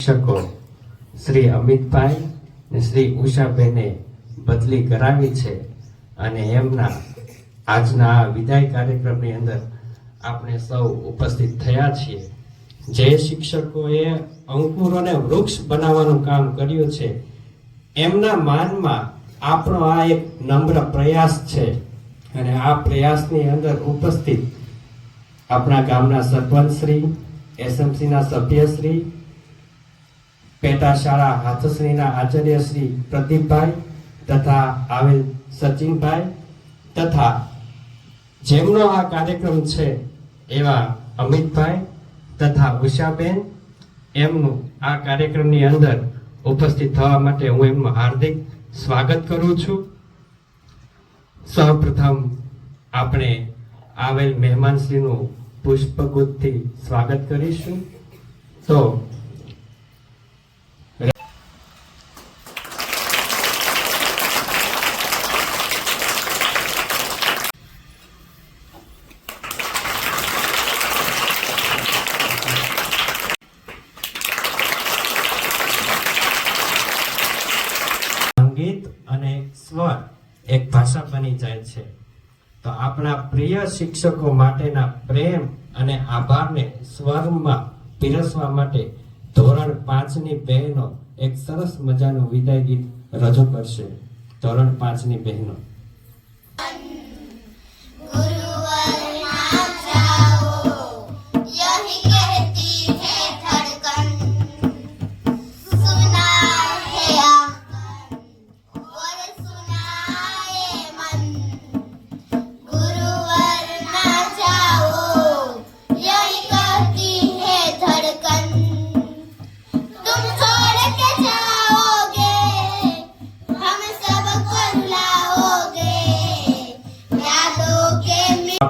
શિક્ષકો શ્રી અમિતભાઈ ને શ્રી ઉષાબેને બદલી કરાવી છે અને એમના આજના વિદાય કાર્યક્રમની અંદર આપણે સૌ ઉપસ્થિત થયા છીએ. જે શિક્ષકોએ અંકુરોને વૃક્ષ બનાવવાનું કામ કર્યું છે એમના માનમાં આપણો આ એક નમ્ર પ્રયાસ છે અને આ પ્રયાસની અંદર ઉપસ્થિત આપણા ગામના સરપંચશ્રી, એસએમસીના સભ્યશ્રી, પેટા શાળા હાથસરીના આચાર્ય શ્રી પ્રદીપભાઈ તથા આવેલ સચિનભાઈ તથા જેમનો આ કાર્યક્રમ છે એવા અમિતભાઈ તથા ઉષાબેન એમનું આ કાર્યક્રમની અંદર ઉપસ્થિત થવા માટે હું એમનું હાર્દિક સ્વાગત કરું છું. સૌપ્રથમ આપણે આવેલ મહેમાનશ્રીનું પુષ્પગુચ્છથી સ્વાગત કરીશું. તો સંગીત અને સ્વર એક ભાષા બની જાય છે. તો આપણા પ્રિય શિક્ષકો માટેના પ્રેમ અને આભારને સ્વરમાં પીરસવા માટે ધોરણ 5 ની બહેનો એક સરસ મજાનું વિદાય ગીત રજૂ કરશે. ધોરણ 5 ની બહેનો.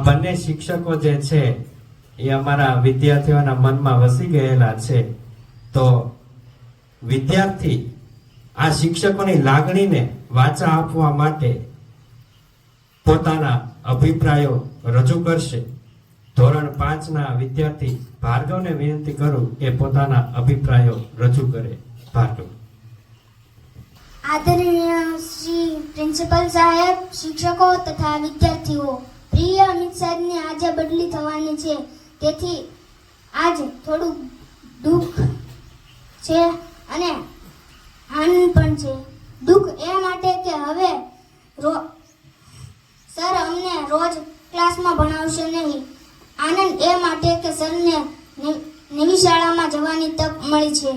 બંને શિક્ષકો જે છે એ અમારા વિદ્યાર્થીઓના મનમાં વસી ગયેલા છે. તો વિદ્યાર્થી આ શિક્ષકોની લાગણીને વાચા આપવા માટે પોતાના અભિપ્રાયો રજૂ કરશે. ધોરણ 5 ના વિદ્યાર્થી ભાર્ગવને વિનંતી કરું કે પોતાના અભિપ્રાયો રજૂ કરે. ભાર્ગવ. આદરણીય શ્રી પ્રિન્સિપલ સાહેબ, શિક્ષકો તથા વિદ્યાર્થીઓ, પ્રિય અમિત સાહેબની આજે બદલી થવાની છે, તેથી આજ થોડું દુઃખ છે અને આનંદ પણ છે. દુઃખ એ માટે કે હવે સર અમને રોજ ક્લાસમાં ભણાવશે નહીં. આનંદ એ માટે કે સરને નવી શાળામાં જવાની તક મળી છે.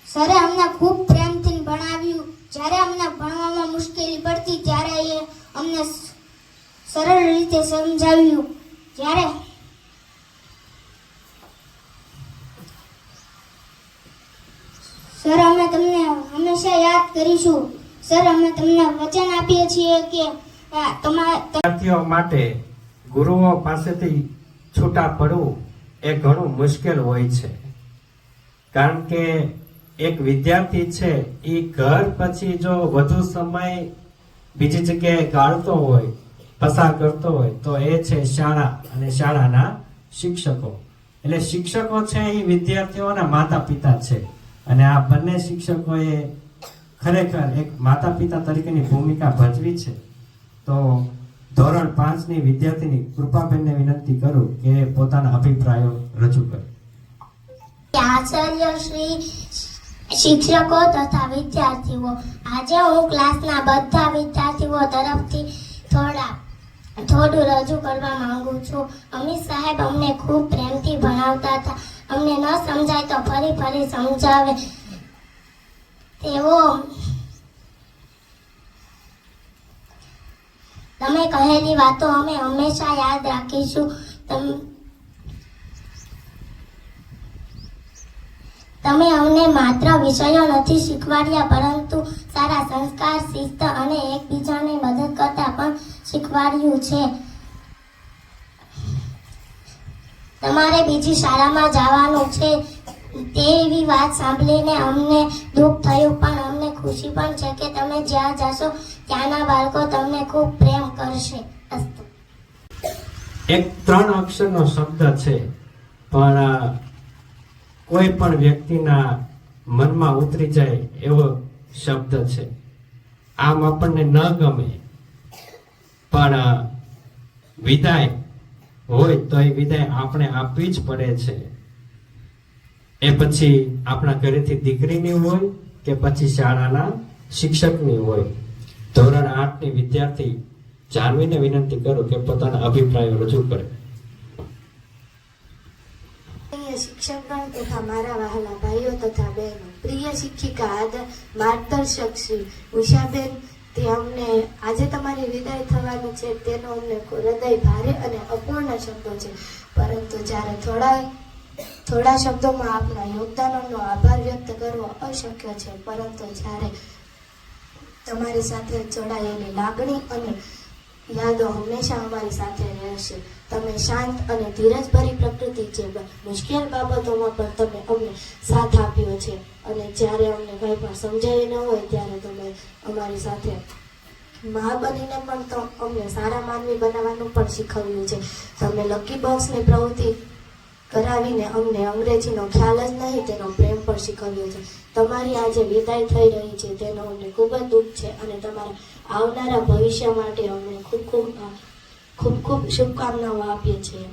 સરે અમને ખૂબ પ્રેમથી ભણાવ્યું. જ્યારે અમને ભણવામાં મુશ્કેલી પડતી ત્યારે એ અમને સરળ રીતે સમજાવ્યું. જ્યારે સર અમે તમને હંમેશા યાદ કરીશું. સર અમે તમને વચન આપીએ છીએ કે વિદ્યાર્થીઓ માટે ગુરુઓ પાસેથી છૂટા પડવું એ ઘણું મુશ્કેલ હોય છે. કારણ કે એક વિદ્યાર્થી છે એ ઘર પછી જો વધુ સમય બીજી જગ્યાએ ગાળતો હોય, પસાર કરતો હોય તો એ છે શાળા અને શાળાના શિક્ષકો. એટલે શિક્ષકો છે એ વિદ્યાર્થીઓના માતા પિતા છે અને આ બંને શિક્ષકોએ ખરેખર એક માતા પિતા તરીકેની ભૂમિકા ભજવી છે. તો ધોરણ 5 ની વિદ્યાર્થીની કૃપાબેનને વિનંતી કરું કે પોતાના અભિપ્રાયો રજૂ કરે. આચાર્ય શ્રી, શિક્ષકો તથા વિદ્યાર્થીઓ, આજે હું ક્લાસના બધા વિદ્યાર્થીઓ તરફથી થોડું રજૂ કરવા માંગુ છું. અમિત સાહેબ અમને ખૂબ પ્રેમથી ભણાવતા હતા. અમને ન સમજાય તો ફરી સમજાવે. તેઓ તમે કહેલી વાતો અમે હંમેશા યાદ રાખીશું. તમે અમને માત્ર વિષયો નથી શીખવાડ્યા, પરંતુ સારા સંસ્કાર, શિસ્ત અને એકબીજાને મદદ કરતા પણ શીખવાડ્યું છે. તમારે બીજી શાળામાં જવાનું છે તેવી વાત સાંભળીને અમને દુઃખ થયું, પણ અમને ખુશી પણ છે કે તમે જ્યાં જશો ત્યાંના બાળકો તમને ખૂબ પ્રેમ કરશે. એક 3 અક્ષરનો શબ્દ છે પણ કોઈ પણ વ્યક્તિના મનમાં ઉતરી જાય એવો શબ્દ છે. આમ આપણને ન ગમે, પણ વિદાય હોય તો એ વિદાય આપણે આપવી જ પડે છે. એ પછી આપણા ઘરેથી દીકરીની હોય કે પછી શાળાના શિક્ષકની હોય. ધોરણ 8 ની વિદ્યાર્થી જાનવીને વિનંતી કરું કે પોતાના અભિપ્રાયો રજૂ કરે. પ્રિય શિક્ષકગણ તથા મારા વહાલા ભાઈઓ તથા બહેનો, પ્રિય શિક્ષિકા આદર માર્ગદર્શક શ્રી ઉષાબેન, તે અમને આજે તમારી વિદાય થવાની છે તેનો અમને હૃદય ભારે અને અપૂર્ણ શબ્દો છે. પરંતુ જ્યારે થોડા શબ્દોમાં આપના યોગદાનોનો આભાર વ્યક્ત કરવો અશક્ય છે. પરંતુ જ્યારે તમારી સાથે જોડાયેલી લાગણી અને યાદો હંમેશા અમારી સાથે રહેશે. તમે શાંત અને ધીરજભરી પ્રકૃતિ છે. મુશ્કેલ બાબતોમાં પણ તમે અમને સાથ આપ્યો છે અને જ્યારે અમને કંઈ પણ સમજાયું ન હોય ત્યારે તમે અમારી સાથે મા બનીને પણ તો અમને સારા માનવી બનાવવાનું પણ શીખવ્યું છે. તમે લકી બોક્સની પ્રવૃત્તિ કરાવીને અમને અંગ્રેજીનો ખ્યાલ જ નહીં તેનો પ્રેમ પણ શીખવ્યો છે. તમારી આજે વિદાય થઈ રહી છે તેનો અમને ખૂબ જ દુઃખ છે અને તમારા આવનારા ભવિષ્ય માટે અમને ખૂબ ખૂબ શુભકામનાઓ આપીએ છીએ.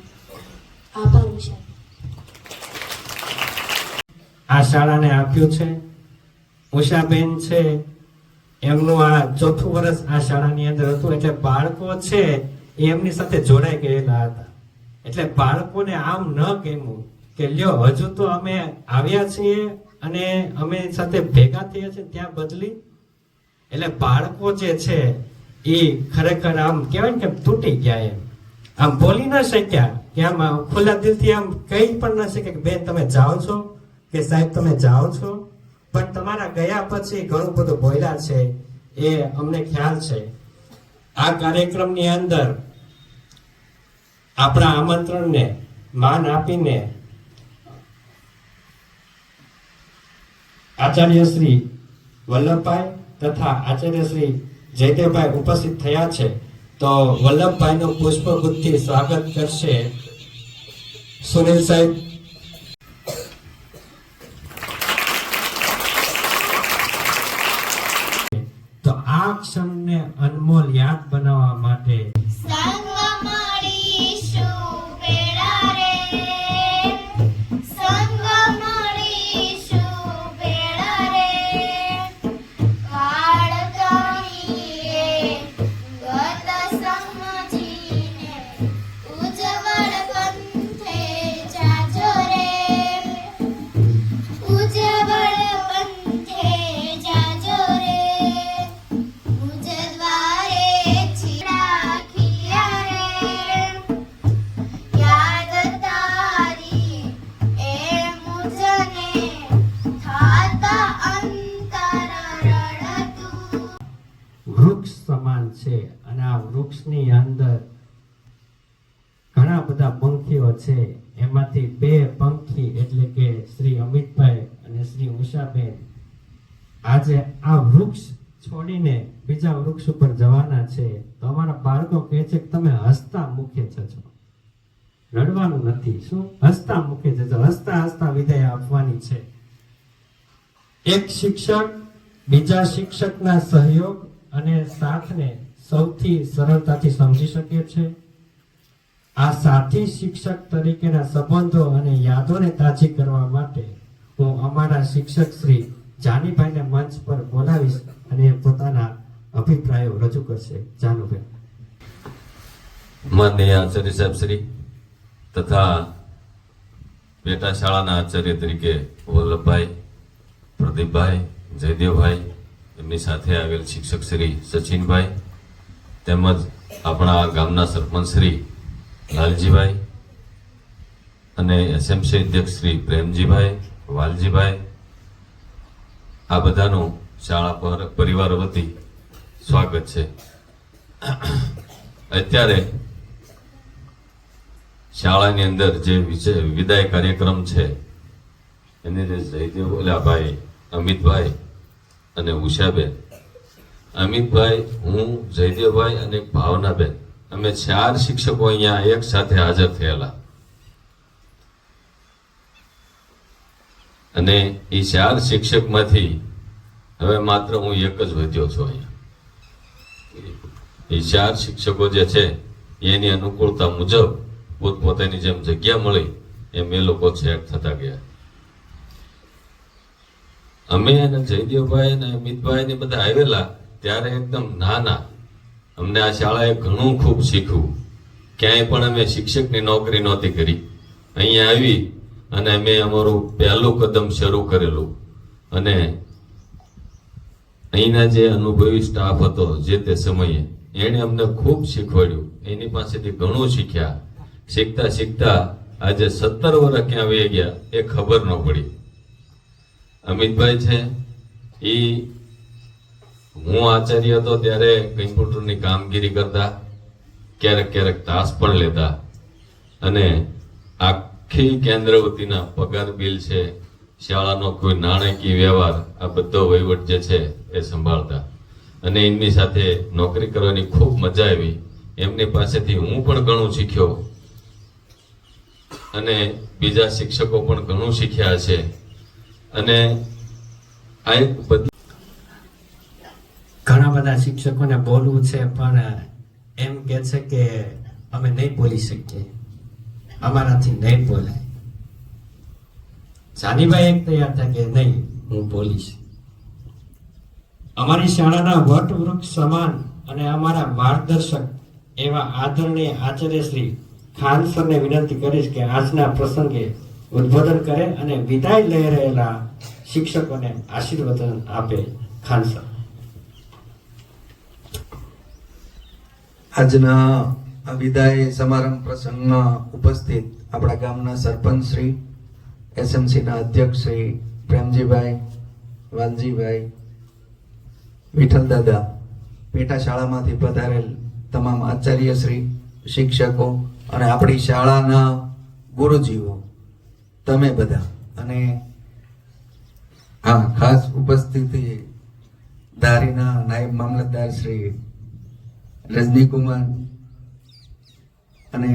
આભાર ઉષા. આ શાળાને આપ્યું છે ઉષાબેન છે, એમનું આ 4થું વર્ષ આ શાળાની અંદર હતું. એટલે બાળકો છે એ એમની સાથે જોડાઈ ગયેલા હતા. એટલે બાળકોને આમ ન કહેવું કે લ્યો હજુ તો અમે આવ્યા છીએ અને અમે સાથે ભેગા થયા છે ત્યાં બદલી. એટલે બાળકો જે છે એ ખરેખર આમ કહેવાય ને કે તૂટી ગયા, એમ આમ બોલી ન શક્યા કે આમ ખુલ્લા દિલથી આમ કહી પણ ન શક્યા કે બેન તમે જાઓ છો કે સાહેબ તમે જાઓ છો. પણ તમારા ગયા પછી ઘણું બધું બોલ્યા છે એ અમને ખ્યાલ છે. આ કાર્યક્રમની અંદર આપણા આમંત્રણને માન આપીને આચાર્ય શ્રી વલ્લભભાઈ તથા આચાર્ય શ્રી જયદેવભાઈ ઉપસ્થિત થયા છે. તો વલ્લભભાઈનું પુષ્પગુચ્છથી સ્વાગત કરશે સુનિલ સાહેબ. તો આ ક્ષણને અનમોલ યાદ બનાવવા માટે વૃક્ષ સમાન છે અને આ વૃક્ષની અંદર ઘણા બધા પંખીઓ છે. એમાંથી 2 પંખી એટલે કે શ્રી અમિતભાઈ અને શ્રી ઉષાબેન આજે આ વૃક્ષ છોડીને બીજા વૃક્ષ ઉપર જવાના છે. તો અમારા બાળકો કહે છે કે તમે હસતા મુખે જજો, રડવાનું નથી. શું હસતા મુખે જજો, હસતા હસતા વિદાય આપવાની છે. એક શિક્ષક બીજા શિક્ષકના સહયોગ અને સાથને સૌથી સરળતાથી સમજી શકે છે. આ સાથી શિક્ષક તરીકેના સંબંધો અને યાદોને તાજી કરવા માટે હું અમારા શિક્ષક શ્રી જાનીભાઈને મંચ પર બોલાવીશ અને પોતાના અભિપ્રાયો રજૂ કરશે. જાનુભાઈ. માનનીય આચાર્ય સાહેબ શ્રી તથા પેટા શાળાના આચાર્ય તરીકે વલ્લભભાઈ, પ્રદીપભાઈ, જયદેવભાઈ, એમની સાથે આવેલ શિક્ષક શ્રી સચિનભાઈ તેમજ આપણા ગામના સરપંચ શ્રી લાલજીભાઈ અને એસએમસી અધ્યક્ષ શ્રી પ્રેમજીભાઈ, વાલજીભાઈ, આ બધાનું શાળા પરિવાર વતી સ્વાગત છે. અત્યારે શાળાની અંદર જે વિદાય કાર્યક્રમ છે એની જે જયદેવભાઈ, અમિતભાઈ અને ઉષાબેન, અમિતભાઈ, હું, જયદેવભાઈ અને ભાવનાબેન, અમે 4 શિક્ષકો અહીંયા એક સાથે હાજર થયેલા. અને એ 4 શિક્ષકમાંથી હવે માત્ર હું એક જ વધ્યો છું અહીંયા. એ 4 શિક્ષકો જે છે એની અનુકૂળતા મુજબ પોતપોતાની જેમ જગ્યા મળી એમ એ લોકો સેટ થતા ગયા. અમે અને જયદેવભાઈ અને અમિતભાઈ ને બધા આવેલા ત્યારે એકદમ નાના. અમને આ શાળાએ ઘણું ખૂબ શીખવું. ક્યાંય પણ અમે શિક્ષકની નોકરી નહોતી કરી. અહીંયા આવી અને અમે અમારું પહેલું કદમ શરૂ કરેલું. અને અહીંના જે અનુભવી સ્ટાફ હતો જે તે સમયે એણે અમને ખૂબ શીખવાડ્યું. એની પાસેથી ઘણું શીખ્યા. શીખતા શીખતા આજે 17 વર્ષ ક્યાં વહી ગયા એ ખબર ન પડી. અમિતભાઈ છે એ હું આચાર્ય હતો ત્યારે કમ્પ્યુટરની કામગીરી કરતા, ક્યારેક ક્યારેક તાસ પણ લેતા અને આખી કેન્દ્ર વતીના પગાર બિલ છે, શાળાનો કોઈ નાણાકીય વ્યવહાર, આ બધો વહીવટ જે છે એ સંભાળતા. અને એમની સાથે નોકરી કરવાની ખૂબ મજા આવી. એમની પાસેથી હું પણ ઘણું શીખ્યો અને બીજા શિક્ષકો પણ ઘણું શીખ્યા છે. અને આ એક ઘણા બધા શિક્ષકોને બોલવું છે પણ એમ કે છે કે અમે નહીં બોલી શકીએ, અમારાથી નહીં બોલાય. જાનીભાઈ એક તૈયાર થાય કે નહીં હું બોલીશ. અમારી શાળાના વટવૃક્ષ સમાન અને અમારા માર્ગદર્શક એવા આદરણીય આચાર્ય શ્રી ખાન સરને વિનંતી કરીશ કે આજના પ્રસંગે ઉદ્બોધન કરે અને વિદાય લઈ રહેલા શિક્ષકોને આશીર્વાદ આપે. ખાન સર. આજના આ વિદાય સમારંભ પ્રસંગમાં ઉપસ્થિત આપણા ગામના સરપંચ શ્રી, એસએમસીના અધ્યક્ષ શ્રી પ્રેમજીભાઈ, વાલજીભાઈ, વિઠ્ઠલ દાદા, પેટા શાળામાંથી પધારેલ તમામ આચાર્ય શ્રી, શિક્ષકો અને આપણી શાળાના ગુરુજીઓ, તમે બધા, અને હા ખાસ ઉપસ્થિતિ ધારીના નાયબ મામલતદાર શ્રી રજનીકુમાર, અને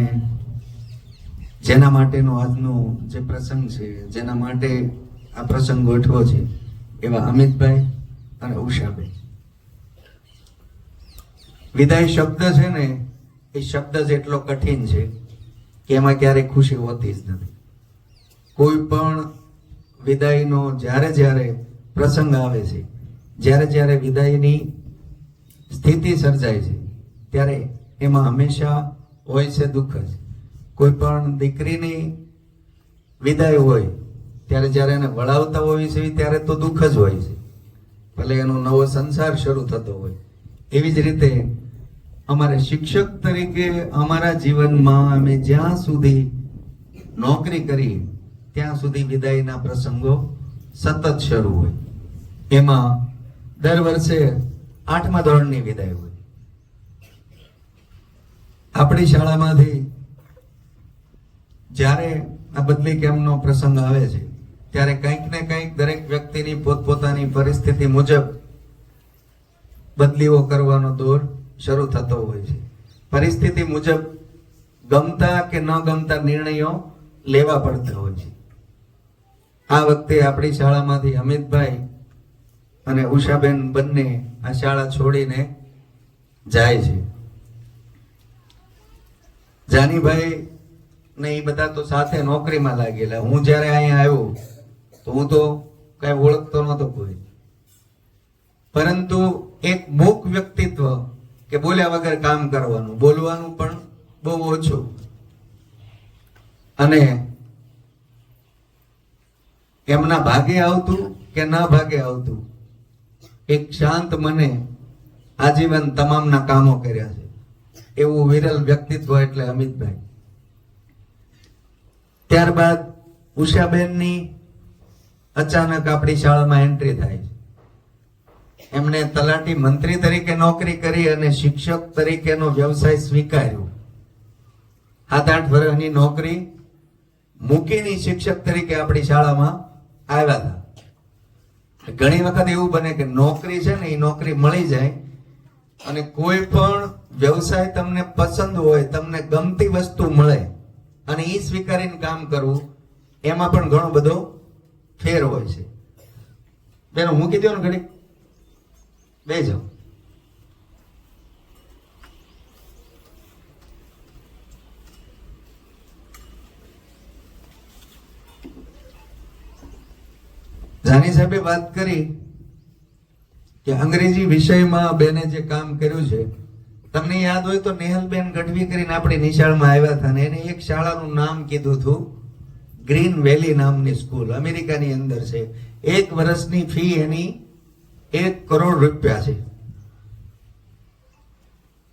જેના માટેનો આજનો જે પ્રસંગ છે, જેના માટે આ પ્રસંગ ગોઠવો છે એવા અમિતભાઈ અને ઉષાભાઈ. વિદાય શબ્દ છે ને એ શબ્દ જ એટલો કઠિન છે કે એમાં ક્યારેય ખુશી હોતી જ નથી. કોઈ પણ વિદાયનો જ્યારે પ્રસંગ આવે છે, જ્યારે વિદાયની સ્થિતિ સર્જાય છે ત્યારે એમાં હંમેશા હોય છે દુઃખ જ. કોઈ પણ દીકરીની વિદાય હોય ત્યારે જ્યારે એને વળાવતા હોય છે ત્યારે તો દુઃખ જ હોય છે, ભલે એનો નવો સંસાર શરૂ થતો હોય. એવી જ રીતે અમારે શિક્ષક તરીકે અમારા જીવનમાં અમે જ્યાં સુધી નોકરી કરી ત્યાં સુધી વિદાયના પ્રસંગો સતત શરૂ હોય. એમાં દર વર્ષે 8મા ધોરણની વિદાય હોય. આપણી શાળામાંથી જ્યારે આ બદલી કેમ્પનો પ્રસંગ આવે છે ત્યારે કંઈક ને કંઈક દરેક વ્યક્તિની પોતપોતાની પરિસ્થિતિ મુજબ બદલીઓ કરવાનો દોર શરૂ થતો હોય છે. પરિસ્થિતિ મુજબ ગમતા કે ન ગમતા નિર્ણયો લેવા પડતા હોય છે. આ વખતે આપણી શાળામાંથી અમિતભાઈ અને ઉષાબેન બંને આ શાળા છોડીને જાય છે. જાનીભાઈ ને એ બધા તો સાથે નોકરીમાં લાગેલા. હું જ્યારે અહીંયા આવ્યો તો હું તો કઈ ઓળખતો નહોતો કોઈ, પરંતુ એક મૂક વ્યક્તિત્વ કે બોલ્યા વગર કામ કરવાનું, બોલવાનું પણ બહુ ઓછું, અને એમના ભાગે આવતું કે ના ભાગે આવતું એક શાંત મને આજીવન તમામના કામો કર્યા છે એવું વિરલ વ્યક્તિત્વ એટલે અમિતભાઈ. ત્યારબાદ ઉષાબેનની અચાનક આપણી શાળામાં એન્ટ્રી થાય છે. એમને તલાટી મંત્રી તરીકે નોકરી કરી અને શિક્ષક તરીકેનો વ્યવસાય સ્વીકાર્યો. 7-8 વર્ષની નોકરી મૂકીને શિક્ષક તરીકે આપણી શાળામાં આવ્યા હતા. ઘણી વખત એવું બને કે નોકરી છે ને એ નોકરી મળી જાય અને કોઈ પણ વ્યવસાય તમને પસંદ હોય, તમને ગમતી વસ્તુ મળે અને એ સ્વીકારીને કામ કરવું, એમાં પણ ઘણો બધો ફેર હોય છે. બેનો મૂકી દો ને ઘડી, બે જાઓ. જાની સાહેબે વાત કરી કે અંગ્રેજી વિષયમાં બેને જે કામ કર્યું છે, તમને યાદ હોય તો નેહલબેન ગઢવી કરીને આપણી નિશાળમાં આવ્યા હતા ને એને એક શાળાનું નામ કીધું હતું ગ્રીન વેલી નામની સ્કૂલ, અમેરિકાની અંદર છે. 1 વર્ષની ફી એની 1 કરોડ રૂપિયા છે.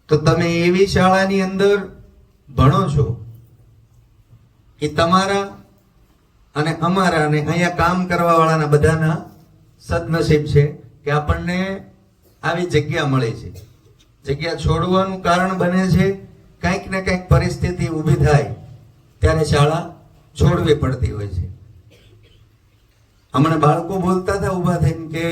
તો તમે એવી શાળાની અંદર ભણો છો કે તમારા અને અમારા અને અહીંયા કામ કરવા વાળાના બધાના સદનસીબ છે કે આપણને આવી જગ્યા મળે છે. જગ્યા છોડવાનું કારણ બને છે કંઈક ને કંઈક પરિસ્થિતિ ઊભી થાય ત્યારે શાળા છોડવી પડતી હોય છે. હમણાં બાળકો બોલતા હતા ઊભા થઈને કે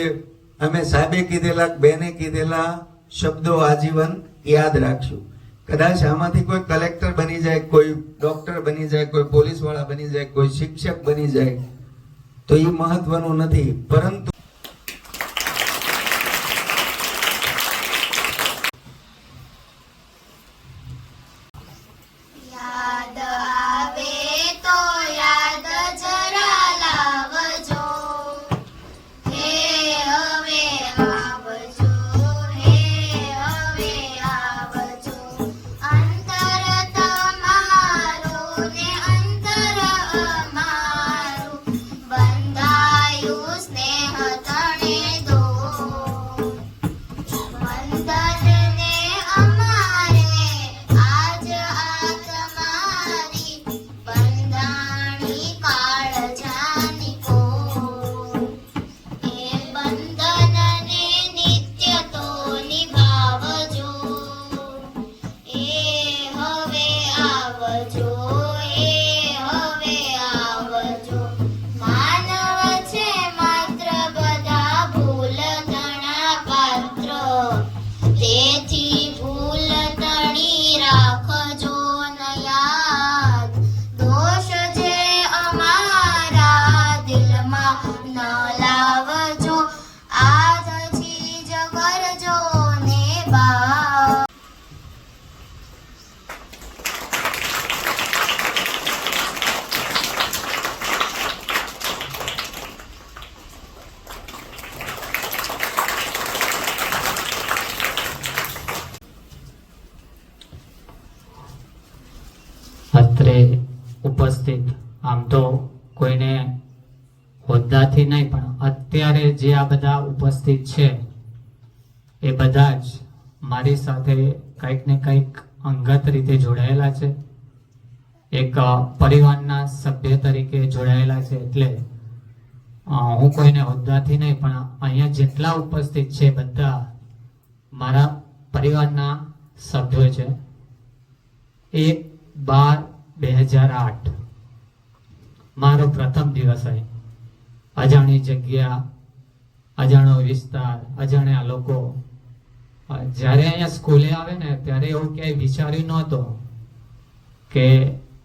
અમે સાહેબે કીધેલા, બેને કીધેલા શબ્દો આજીવન યાદ રાખશું. કદાચ આમાંથી કોઈ કલેક્ટર બની જાય, કોઈ ડોક્ટર બની જાય, કોઈ પોલીસ વાળા બની જાય, કોઈ શિક્ષક બની જાય, તો એ મહત્વનું નથી. પરંતુ યાદ આવે તો યાદ જરા લાવજો, હે હવે આવજો, હે હવે આવજો. અંતર તમારું ને અંતર અમારું બંધાયું સ્નેહ તણે દો. બંધનને અમારે આજ આ તમારી બંધાણી કાળજાની કો. એ બંધનને નિત્ય તો નિભાવજો, એ હવે આવજો, એ હવે આવજો. માનવ છે માત્ર બધા ભૂલ તણા પાત્ર, તેથી ભૂલ તણી રાખજો ન યાદ. દોષ જે અમારા દિલમાં ન લાવજો, આજથી જ કરજો ને બા. અત્રે ઉપસ્થિત આમ તો કોઈને હોદ્દાથી નહીં પણ અત્યારે જે આ બધા ઉપસ્થિત છે એ બધા જ મારી સાથે કંઈક ને કંઈક અંગત રીતે જોડાયેલા છે, એક પરિવારના સભ્ય તરીકે જોડાયેલા છે. એટલે હું કોઈને હોદ્દાથી નહીં પણ અહીંયા જેટલા ઉપસ્થિત છે બધા મારા પરિવારના સભ્યો છે. 1/12/2008 મારો પ્રથમ દિવસ અહીં. અજાણી જગ્યા, અજાણો વિસ્તાર, અજાણ્યા લોકો. જ્યારે અહીંયા સ્કૂલે આવે ને ત્યારે એવું ક્યાંય વિચાર્યું નહોતો કે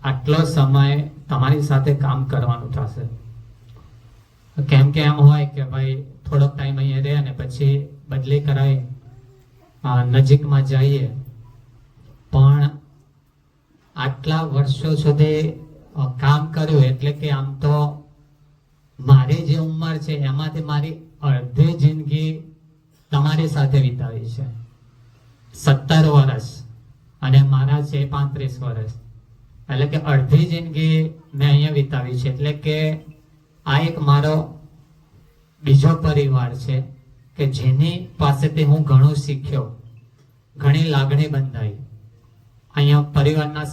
આટલો સમય તમારી સાથે કામ કરવાનું થશે. કેમ કે એમ હોય કે ભાઈ થોડોક ટાઈમ અહીંયા રહે અને પછી બદલી કરાવી નજીકમાં જઈએ, પણ આટલા વર્ષો સુધી કામ કર્યું એટલે કે આમ તો મારી જે ઉંમર છે એમાંથી મારી અડધી જિંદગી તમારી સાથે વિતાવી છે. 17 વર્ષ અને મારા છે 35 વર્ષ, એટલે કે અડધી જિંદગી મેં અહીંયા વિતાવી છે. એટલે કે આ એક મારો બીજો પરિવાર છે કે જેની પાસેથી હું ઘણું શીખ્યો, ઘણી લાગણી બંધાઈ. અહીંયા પરિવારના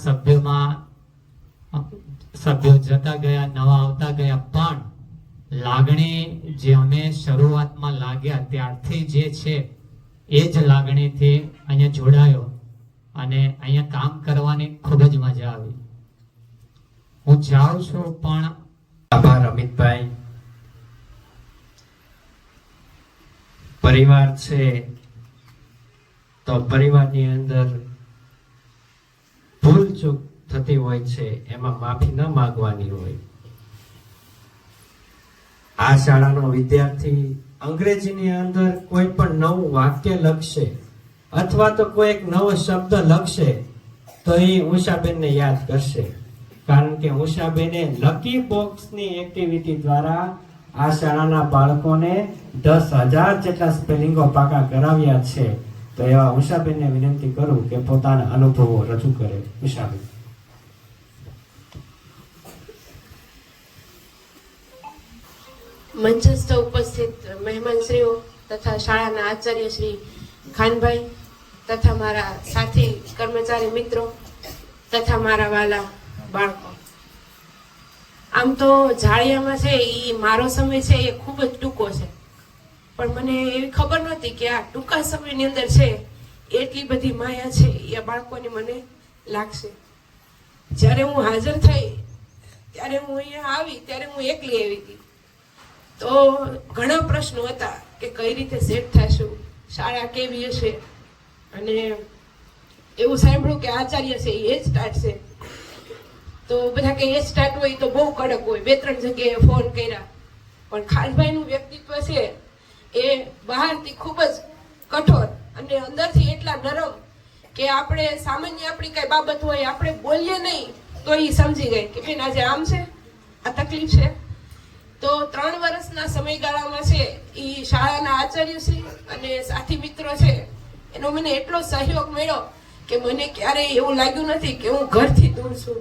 સભ્યો જતા ગયા, નવા આવતા ગયા, પણ લાગણી જે અમે શરૂઆતમાં લાગ્યા ત્યારથી જે છે એ જ લાગણીથી અહીંયા જોડાયો અને અહીંયા કામ કરવાની ખૂબ જ મજા આવી. હું જાઉં છું પણ આભાર અમિતભાઈ. પરિવાર છે તો પરિવારની અંદર ભૂલ ચૂક થતી હોય છે, એમાં માફી ન માંગવાની હોય. આ શાળાનો વિદ્યાર્થી અંગ્રેજીની અંદર કોઈ પણ નવું વાક્ય લખશે અથવા તો કોઈ એક નવો શબ્દ લખશે તો એ ઉષાબેનને યાદ કરશે, કારણ કે ઉષાબેને લકી બોક્સની એક્ટિવિટી દ્વારા આ શાળાના બાળકોને 10,000 જેટલા સ્પેલિંગો પાકા કરાવ્યા છે. તો એવા ઉષાબેનને વિનંતી કરું કે પોતાના અનુભવો રજૂ કરે. ઉષાબેન. મંચસ્થ ઉપસ્થિત મહેમાનશ્રીઓ તથા શાળાના આચાર્ય શ્રી ખાનભાઈ તથા મારા સાથી કર્મચારી મિત્રો તથા મારા વાલા બાળકો, આમ તો જાળિયામાં છે એ મારો સમય છે એ ખૂબ જ ટૂંકો છે, પણ મને એવી ખબર નહોતી કે આ ટૂંકા સમયની અંદર છે એટલી બધી માયા છે એ બાળકોની મને લાગશે. જ્યારે હું હાજર થઈ ત્યારે હું અહીંયા આવી ત્યારે હું એકલી આવી હતી, તો ઘણા પ્રશ્નો હતા કે કઈ રીતે સેટ થશું, શાળા કેવી હશે, અને એવું સાંભળ્યું કે આચાર્ય છે એ જ સ્ટાર્ટ છે. તો બધા કે એ સ્ટાર્ટ હોય તો બહુ કડક હોય, 2-3 જગ્યાએ ફોન કર્યા, પણ ખાનભાઈનું વ્યક્તિત્વ છે એ બહારથી ખૂબ જ કઠોર અને અંદરથી એટલા નરમ કે આપણે સામાન્ય આપણી કઈ બાબત હોય આપણે બોલીએ નહીં તો એ સમજી ગઈ કે બેન આજે આમ છે, આ તકલીફ છે. તો 3 વર્ષના સમયગાળામાં છે એ શાળાના આચાર્યશ્રી અને સાથી મિત્રો છે એનો મને એટલો સહયોગ મળ્યો કે મને ક્યારેય એવું લાગ્યું નથી કે હું ઘરથી દૂર છું,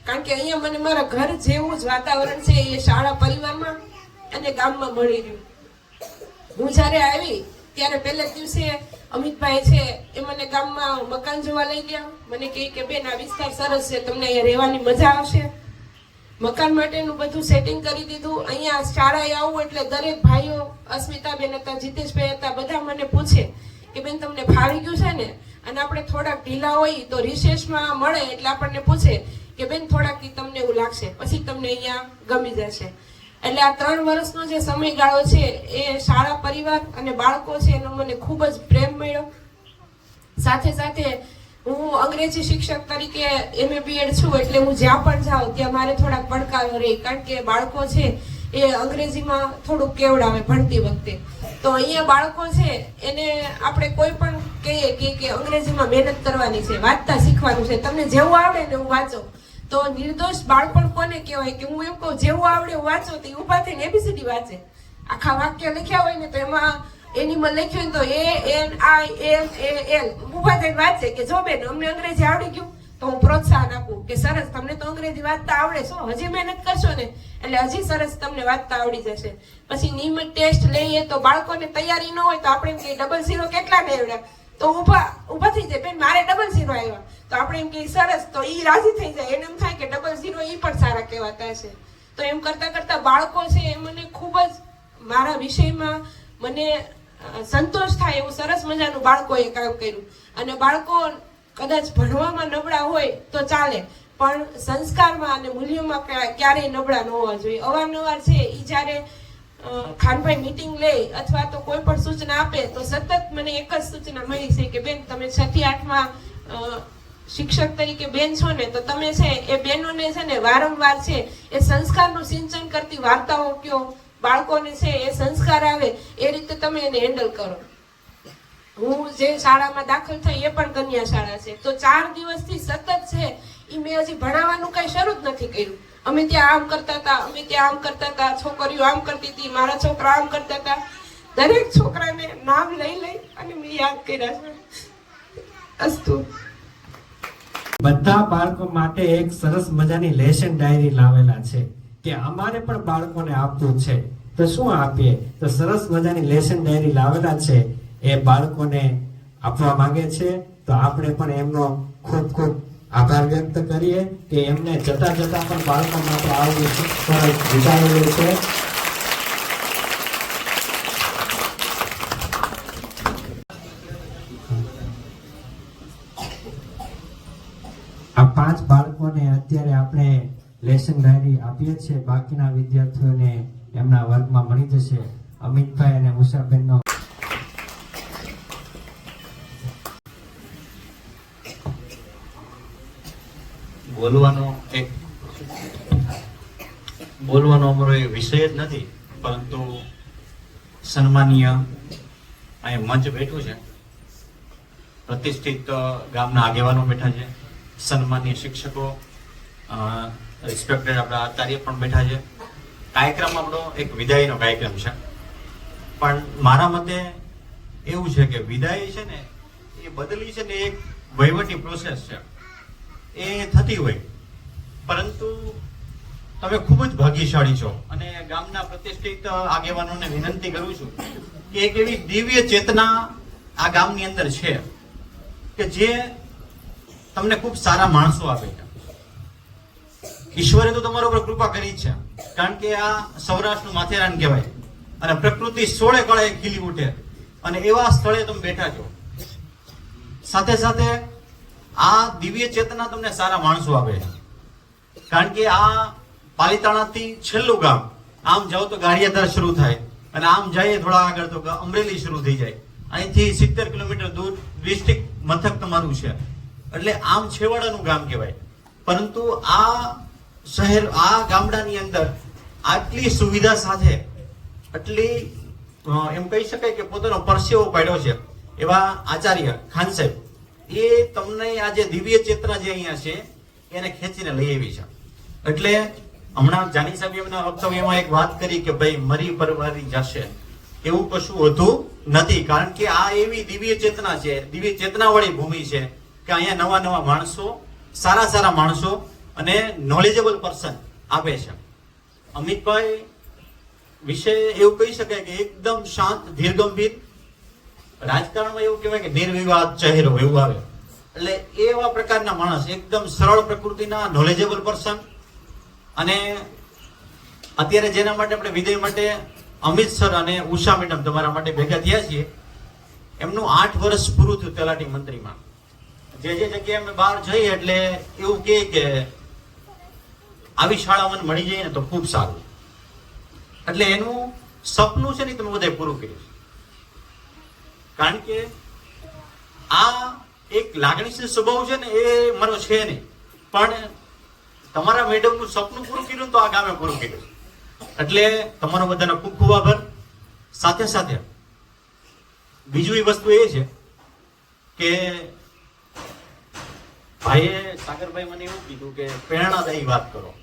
કારણ કે અહીંયા મને મારા ઘર જેવું જ વાતાવરણ છે એ શાળા પરિવારમાં અને ગામમાં મળી રહ્યું. હું જ્યારે આવી ત્યારે પહેલા દિવસે અમિતભાઈ છે એ મને ગામમાં મકાન જોવા લઈ ગયા. મને કહે કે બેન આ વિસ્તાર સરસ છે, તમને અહીંયા રહેવાની મજા આવશે. મકાન માટેનું બધું સેટિંગ કરી દીધું. અહીંયા શાળાએ આવું એટલે દરેક ભાઈઓ, અસ્મિતાબેન હતા, જીતેશભાઈ હતા, બધા મને પૂછે કે બેન તમને ફાવી ગયું છે ને, અને આપણે થોડાક ઢીલા હોય તો રિસેસમાં મળે એટલે આપણને પૂછે કે બેન થોડાક તમને એવું લાગશે, પછી તમને અહીંયા ગમી જશે. એટલે આ 3 વર્ષનો જે સમયગાળો છે એ શાળા પરિવાર અને બાળકો છે એનો મને ખૂબ જ પ્રેમ મળ્યો. સાથે સાથે હું અંગ્રેજી શિક્ષક તરીકે MA BEd છું, એટલે હું જ્યાં પણ જાઉં ત્યાં મારે થોડાક પડકારો રહે, કારણ કે બાળકો છે એ અંગ્રેજીમાં થોડુંક કેવડાવે ભણતી વખતે. તો અહીંયા બાળકો છે એને આપણે કોઈ પણ કહીએ કે અંગ્રેજીમાં મહેનત કરવાની છે, વાંચતા શીખવાનું છે, તમને જેવું આવડે ને એવું વાંચો. તો નિર્દોષ બાળપણ કોને કહેવાય કે હું એમ કહું જેવું આવડે એવું વાંચો તો ઊભા થઈને ABCD વાંચે. આખા વાક્ય લખ્યા હોય ને તો એમાં એનિમલ લખ્યું તો ANIMAL ઊભા થઈને વાંચે કે જો બેન અમને અંગ્રેજી આવડી ગયું, તો હું પ્રોત્સાહન આપું કે સરસ તમને તો અંગ્રેજી વાંચતા આવડે છો, હજી મહેનત કરશો ને એટલે હજી સરસ તમને વાંચતા આવડી જશે. પછી નિયમિત ટેસ્ટ લઈએ તો બાળકોને તૈયારી ન હોય તો આપણે એમ કહીએ 00 કેટલા ને આવડ્યા, તો ઊભા થઈ જાય બેન મારે 00 આવ્યા, તો આપણે એમ કહીએ સરસ, તો ઈ રાજી થઈ જાય, એને એમ થાય કે 00 ઈ પણ સારા કહેવાતા હશે. તો એમ કરતા કરતા બાળકો છે એ મને ખૂબ જ મારા વિષયમાં મને સંતોષ થાય એવું સરસ મજાનું બાળકોએ કામ કર્યું. અને બાળકો કદાચ ભણવામાં નબળા હોય તો ચાલે, પણ સંસ્કારમાં અને મૂલ્યોમાં ક્યારેય નબળા ન હોવા જોઈએ. અવારનવાર છે એ જ્યારે ખાનભાઈ મીટિંગ લે અથવા તો કોઈ પણ સૂચના આપે તો સતત મને એક જ સૂચના મળી છે કે બેન તમે 6 થી 8માં શિક્ષક તરીકે બેન છો ને, તો તમે છે એ બહેનોને છે ને વારંવાર છે એ સંસ્કારનું સિંચન કરતી વાર્તાઓ કયો, બાળકોને છે એ સંસ્કાર આવે એ રીતે તમે એને હેન્ડલ કરો. હું જે શાળામાં દાખલ થઈ એ પણ કન્યા શાળા છે, તો 4 દિવસથી સતત છે એ મેં હજી ભણાવવાનું કઈ શરૂ જ નથી કર્યું. અમે ત્યાં આમ કરતા હતા, અમે ત્યાં આમ કરતા હતા, છોકરીઓ આમ કરતી હતી, મારા છોકરા આમ કરતા હતા. દરેક છોકરાને નામ લઈ અને મેં યાદ કર્યા છે. અસ્તુ. બધા બાળકો માટે એક સરસ મજાની લેસન ડાયરી લાવેલા છે કે અમારે પણ બાળકોને આપવું છે, તો શું આપીએ? તો સરસ મજાની લેસન ડાયરી લાવેલા છે, એ બાળકોને આપવા માંગે છે. તો આપણે પણ એમનો ખૂબ ખૂબ આભાર વ્યક્ત કરીએ કે એમને જતા પણ બાળકો માટે આવું સરસ વિચારેલું છે. આ 5 બાળકોને અત્યારે આપણે લેસન ડાયરી આપીએ છીએ, બાકીના વિદ્યાર્થીઓને એમના વર્ગમાં મળી જશે. અમિતભાઈ અને ઉષાબેનનો બોલવાનો અમારો એ વિષય જ નથી, પરંતુ સન્માનીય અહીંયા મંચ બેઠું છે, પ્રતિષ્ઠિત ગામના આગેવાનો બેઠા છે, સન્માનીય શિક્ષકો, રિસ્પેક્ટેડ આપણા આચાર્ય પણ બેઠા છે. કાર્યક્રમ આપણો એક વિદાયનો કાર્યક્રમ છે, પણ મારા મતે એવું છે કે વિદાય છે ને એ બદલી છે ને એક વહીવટી પ્રોસેસ છે, એ થતી હોય, પરંતુ તમે ખૂબ જ ભાગ્યશાળી છો. અને ગામના પ્રતિષ્ઠિત આગેવાનોને વિનંતી કરું છું કે એક એવી દિવ્ય ચેતના આ ગામની અંદર છે કે જે તમને ખૂબ સારા માણસો આપે છે. ઈશ્વરે તો તમારા ઉપર કૃપા કરી છે, કારણ કે આ સૌરાષ્ટ્રનું માથેરાન કહેવાય અને પ્રકૃતિ સોળે કળે ખીલી ઉઠે અને એવા સ્થળે તમે બેઠા છો. સાથે સાથે આ દિવ્ય ચેતના તમને સારા માણસો આપે છે, કારણ કે આ પાલીતાણાથી છેલ્લું ગામ, આમ જાઓ તો ગારિયાધાર શરૂ થાય અને આમ જઈએ થોડા આગળ તો અમરેલી શરૂ થઈ જાય. અહીંથી 70 કિલોમીટર દૂર ડિસ્ટ્રિક્ટ મથક તમારું છે, એટલે આમ છેવાડાનું ગામ કહેવાય. પરંતુ આ શહેર, આ ગામડાની અંદર આટલી સુવિધા સાથે, આટલી એમ કહી શકાય કે પોતાનો પરસેવો પાડ્યો છે એવા આચાર્ય ખાન સાહેબ, એ તમને આ જે દિવ્ય ચેતના જે અહીંયા છે એને ખેંચીને લઈ આવી છે. એટલે હમણાં જાની સાહેબ એમના વક્તવ્યમાં એક વાત કરી કે ભાઈ મરી પરવારી જશે, એવું કશું હોતું નથી, કારણ કે આ એવી દિવ્ય ચેતના છે, દિવ્ય ચેતના વાળી ભૂમિ છે કે અહીંયા નવા નવા માણસો, સારા સારા માણસો અને નોલેજેબલ પર્સન આપે છે. અમિતભાઈ વિશે એવું કહી શકાય કે એકદમ શાંત, ધીરગંભીર, રાજકારણમાં એવું કહેવાય કે નિર્વિવાદ ચહેરો એવું આવે, એટલે એવા પ્રકારના માણસ, એકદમ સરળ પ્રકૃતિના નોલેજેબલ પર્સન. અને અત્યારે જેના માટે આપણે વિદાય માટે અમિત સર અને ઉષા મેડમ તમારા માટે ભેગા થયા છીએ, એમનું 8 વર્ષ પૂરું થયું તલાટી મંત્રીમાં. જે જગ્યાએ અમે બહાર જઈએ એટલે એવું કહે કે આવી શાળા મને મળી જાય ને તો ખૂબ સારું. એટલે એનું સપનું છે ને તમે બધા પૂરું કર્યું છે, કારણ કે આ એક લાગણીશીલ સ્વભાવ છે ને એ મારો છે નહીં, પણ તમારા મેડમનું સપનું પૂરું કર્યું તો આ ગામે પૂરું કર્યું. એટલે તમારો બધાનો ખૂબ ખૂબ આભાર. સાથે સાથે બીજું એ વસ્તુ એ છે કે ભાઈએ, સાગરભાઈ મને એવું કીધું કે પ્રેરણાદાયી વાત કરો.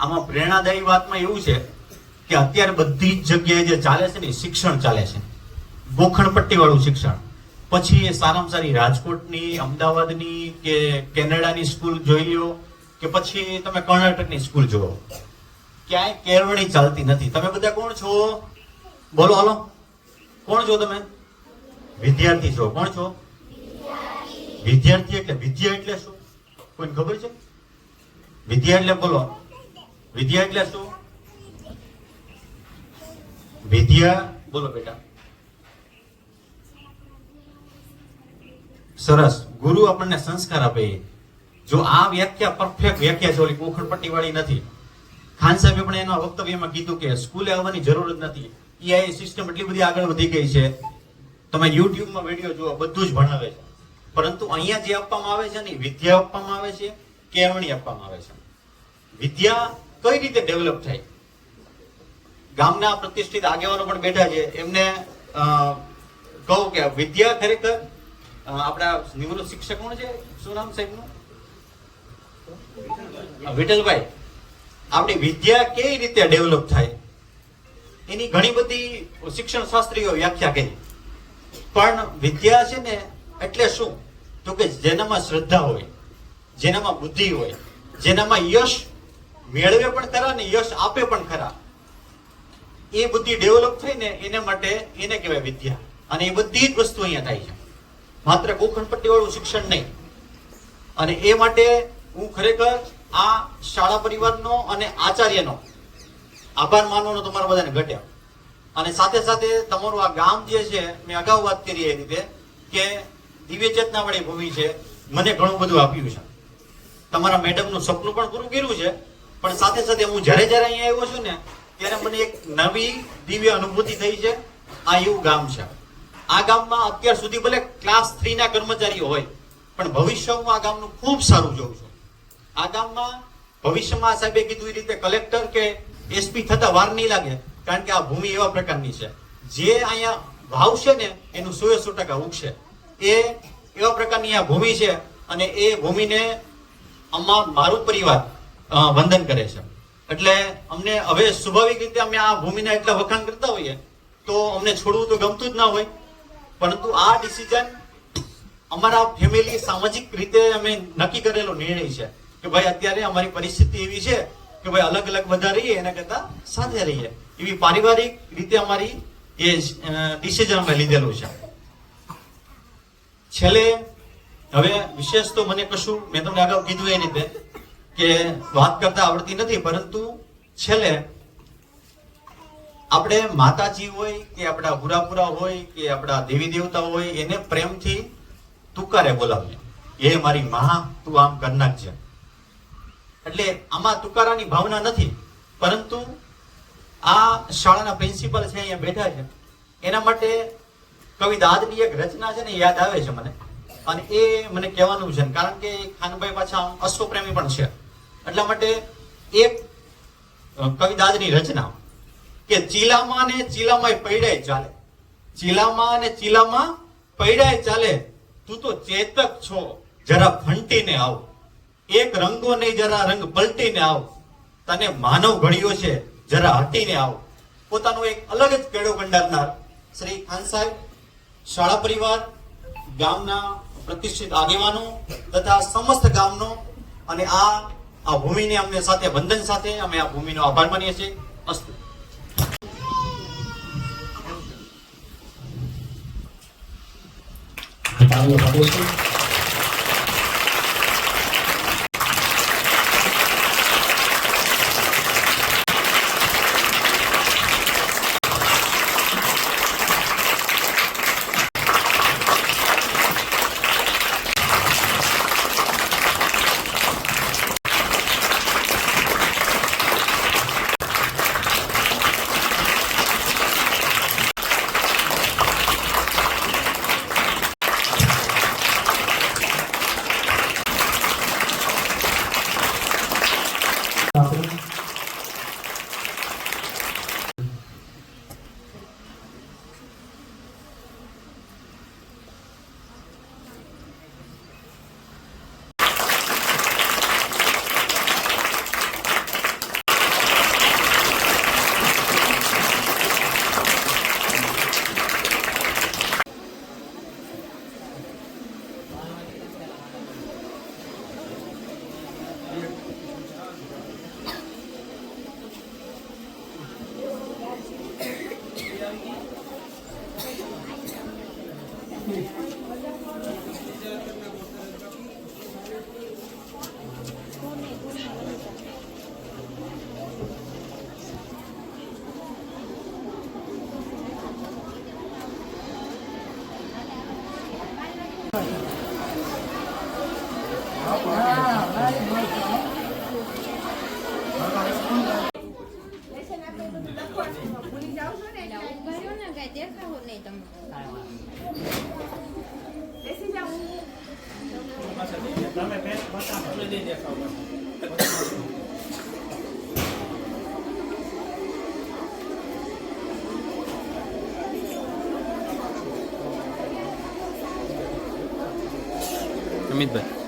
આમાં પ્રેરણાદાયી વાતમાં એવું છે કે અત્યારે બધી જ જગ્યાએ જે ચાલે છે ને શિક્ષણ ચાલે છે, ગોખણપટ્ટી વાળું શિક્ષણ. પછી એ સારામાં સારી રાજકોટની, અમદાવાદની કે કેનેડાની સ્કૂલ જોઈ લ્યો કે પછી તમે કર્ણાટકની સ્કૂલ જુઓ, ક્યાંય કેળવણી ચાલતી નથી. તમે બધા કોણ છો? બોલો, હાલો, કોણ છો તમે? વિદ્યાર્થી છો. કોણ છો? વિદ્યાર્થી. એટલે વિદ્યા એટલે શું? કોઈને ખબર છે? વિદ્યા એટલે બોલો, વિદ્યા એટલે શું? વિદ્યા બોલો બેટા. સરસ. ગુરુ આપણને સંસ્કાર આપે. જો આ વ્યાખ્યા પરફેક્ટ વ્યાખ્યા છે, ઓલી કોખણપટ્ટી વાળી નથી. ખાન સાહેબે પણ એના વક્તવ્યમાં કીધું કે સ્કૂલે આવવાની જરૂર જ નથી, EIA સિસ્ટમ એટલી બધી આગળ વધી ગઈ છે, તમે યુટ્યુબમાં વિડીયો જુઓ, બધું જ ભણાવે છે. પરંતુ અહીંયા જે આપવામાં આવે છે ને વિદ્યા આપવામાં આવે છે, કેળવણી આપવામાં આવે છે. વિદ્યા કઈ રીતે ડેવલપ થાય? ગામના પ્રતિષ્ઠિત આગેવાનો પણ બેઠા છે, એમને કહું કે વિદ્યા ખરેખર આપણા નિવૃત્ત શિક્ષક કોણ છે, શું નામ સાહેબનું? વિઠ્ઠલભાઈ. આપણી વિદ્યા કેવી રીતે ડેવલપ થાય એની ઘણી બધી શિક્ષણ શાસ્ત્રીઓ વ્યાખ્યા કરી. પણ વિદ્યા છે ને એટલે શું? તો કે જેનામાં શ્રદ્ધા હોય, જેનામાં બુદ્ધિ હોય, જેનામાં યશ મેળવે પણ ખરા ને યશ આપે પણ ખરા, એ બુદ્ધિ ડેવલપ થઈ ને એને માટે એને કહેવાય વિદ્યા. અને એ બધી જ વસ્તુ અહીંયા થાય છે, માત્ર ગોખણપટ્ટી વાળું શિક્ષણ નહીં. અને એ માટે હું ખરેખર આ શાળા પરિવારનો અને આચાર્યનો આભાર માનવાનો તમારા બધાને ઘટ્યા. અને સાથે સાથે તમારું આ ગામ જે છે, મેં અગાઉ વાત કરી એ રીતે કે દિવ્ય ચેતના વાળી ભૂમિ છે, મને ઘણું બધું આપ્યું છે. તમારા મેડમનું સપનું પણ પૂરું કર્યું છે, પણ સાથે સાથે હું જ્યારે જ્યારે અહીંયા આવ્યો છું ને ત્યારે મને એક નવી દિવ્ય અનુભૂતિ થઈ છે. આ એવું ગામ છે. આ ગામમાં અત્યાર સુધી ભલે ક્લાસ 3 ના કર્મચારીઓ હોય, પણ ભવિષ્ય હું આ ગામનું ખૂબ સારું જોઉં છું. આ ગામમાં ભવિષ્યમાં સાહેબે કીધું એ રીતે કલેક્ટર કે SP થતા વાર નહીં લાગે, કારણ કે આ ભૂમિ એવા પ્રકારની છે જે અહીંયા વાવશે ને એનું 100% ઉગશે. એ એવા પ્રકારની આ ભૂમિ છે અને એ ભૂમિને મારું પરિવાર વંદન કરે છે. એટલે અમને હવે સ્વાભાવિક રીતે અમે આ ભૂમિના એટલા વખાણ કરતા હોઈએ તો અમને છોડવું તો ગમતું જ ના હોય, પરંતુ આ ડિસિઝન અમારા ફેમિલી સામાજિક રીતે અમે નક્કી કરેલો નિર્ણય છે કે ભાઈ અત્યારે અમારી પરિસ્થિતિ એવી છે કે ભાઈ અલગ અલગ બધા રહીએ એના કરતા સાથે રહીએ, એવી પારિવારિક રીતે અમારી એ ડિસિઝન અમે લીધેલું છે. છેલ્લે હવે વિશેષ તો મને કશું, મેં તમને અગાઉ કીધું એ રીતે કે વાત કરતા આવડતી નથી, પરંતુ છેલ્લે આપણે માતાજી હોય કે આપણા પુરાપુરા હોય કે આપણા દેવી દેવતા હોય એને પ્રેમથી તુકારે બોલાવીએ, એ મારી માં તું આમ કર નાખજે. એટલે આમાં તુકારાની ભાવના નથી, પરંતુ આ શાળાના પ્રિન્સિપલ છે અહીંયા બેઠા છે એના માટે કવિ દાદની એક રચના છે ને યાદ આવે છે મને, અને એ મને કહેવાનું છે કારણ કે ખાનભાઈ પાછા અશ્વપ્રેમી પણ છે. એટલા માટે એક કવિ દાદની રચના કે ચીલામાં ને ચીલામાં પૈડાય ચાલે, ચીલામાં ને ચીલામાં પૈડાય ચાલે, તું તો ચેતક છો જરા ફંટીને આવ, એક રંગો નહીં જરા રંગ પલટીને આવ, તને માનવ ઘડ્યો છે જરા હટીને આવ. પોતાનો એક અલગ જ કેડો કંડારનાર શ્રી ખાન સાહેબ, શાળા પરિવાર, ગામના પ્રતિષ્ઠિત આગેવાનો તથા સમસ્ત ગામનો અને આ ભૂમિને અમને સાથે વંદન સાથે અમે આ ભૂમિનો આભાર માનીએ છીએ. અસ્તુ. અમિતભાઈ